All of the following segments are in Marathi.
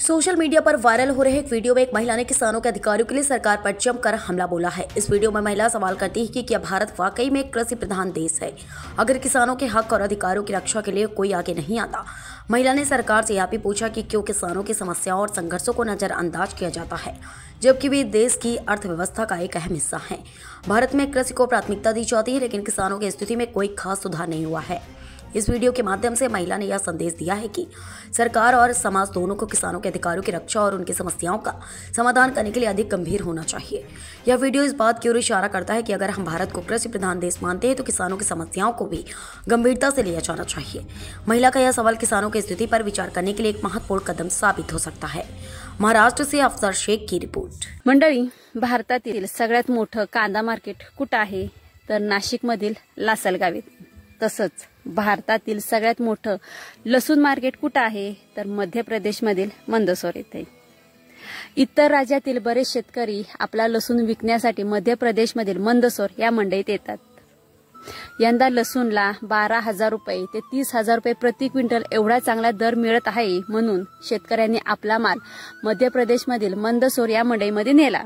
सोशल मीडिया पर वायरल हो रहे एक वीडियो में एक महिला ने किसानों के अधिकारों के लिए सरकार पर जमकर हमला बोला है। इस वीडियो में महिला सवाल करती है कि क्या भारत वाकई में एक कृषि प्रधान देश है अगर किसानों के हक और अधिकारों की रक्षा के लिए कोई आगे नहीं आता। महिला ने सरकार से यह भी पूछा कि क्यों किसानों की समस्याओं और संघर्षों को नजरअंदाज किया जाता है जबकि वे देश की अर्थव्यवस्था का एक अहम हिस्सा हैं। भारत में कृषि को प्राथमिकता दी जाती है लेकिन किसानों की स्थिति में कोई खास सुधार नहीं हुआ है। इस वीडियो के माध्यम से महिला ने यह संदेश दिया है कि सरकार और समाज दोनों को किसानों के अधिकारों की रक्षा और उनकी समस्याओं का समाधान करने के लिए अधिक गंभीर होना चाहिए। यह वीडियो इस बात की ओर इशारा करता है कि अगर हम भारत को कृषि प्रधान देश मानते हैं तो किसानों की समस्याओं को भी गंभीरता से लिया जाना चाहिए। महिला का यह सवाल किसानों की स्थिति पर विचार करने के लिए एक महत्वपूर्ण कदम साबित हो सकता है। महाराष्ट्र से अफसर शेख की रिपोर्ट। मंडळी, भारतातील सगळ्यात मोठं कांदा मार्केट कुठं आहे तर नाशिकमधील लासलगाव येथे। तसंच भारतातील सगळ्यात मोठं लसूण मार्केट कुठं आहे तर मध्य प्रदेशमधील मंदसौर येथे। इतर राज्यातील बरेच शेतकरी आपला लसूण विकण्यासाठी मध्य प्रदेशमधील मंदसौर या मंडईत येतात। यंदा लसूणला 12,000 रुपये ते 30,000 रुपये प्रति क्विंटल एवढा चांगला दर मिळत आहे म्हणून शेतकऱ्यांनी आपला माल मध्य प्रदेशमधील मंदसौर या मंडईमध्ये नेला।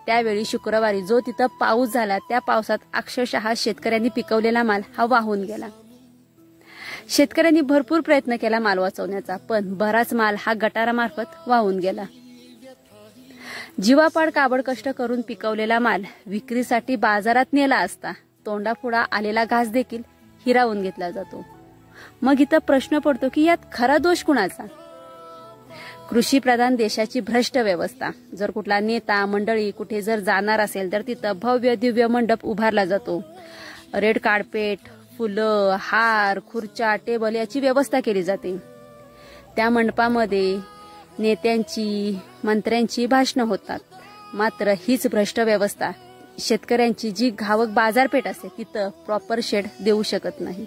त्यावेळी शुक्रवारी जो तिथं पाऊस झाला त्या पावसात अक्षरशः शेतकऱ्यांनी पिकवलेला माल हा वाहून गेला। शेतकऱ्यांनी भरपूर प्रयत्न केला माल वाचवण्याचा, पण बराच माल हा गटारामार्फत वाहून गेला। जीवापाड काबड कष्ट करून पिकवलेला माल विक्रीसाठी बाजारात नेला असता तोंडापुढा आलेला घास देखील हिरावून घेतला जातो। मग इथं प्रश्न पडतो की यात खरा दोष कुणाचा? कृषी प्रधान देशाची भ्रष्ट व्यवस्था। जर कुठला नेता मंडळी कुठे जर जाणार असेल तर तिथं भव्य दिव्य मंडप उभारला जातो। रेड कार्पेट, फुलं, हार, खुर्च्या, टेबल याची व्यवस्था केली जाते। त्या मंडपामध्ये नेत्यांची मंत्र्यांची भाषणं होतात। मात्र हीच भ्रष्ट व्यवस्था शेतकऱ्यांची जी घावक बाजारपेठ असते तिथं प्रॉपर शेड देऊ शकत नाही।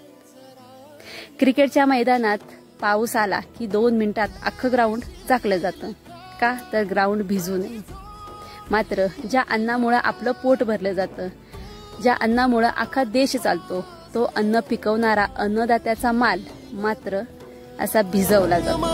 क्रिकेटच्या मैदानात पाऊस आला की 2 मिनिटात अख्खं ग्राउंड झाकलं जातं, का तर ग्राउंड भिजू नये। मात्र ज्या अन्नामुळे आपलं पोट भरलं जातं, ज्या अन्नामुळे अख्खा देश चालतो, तो अन्न पिकवणारा अन्नदात्याचा माल मात्र असा भिजवला जातो।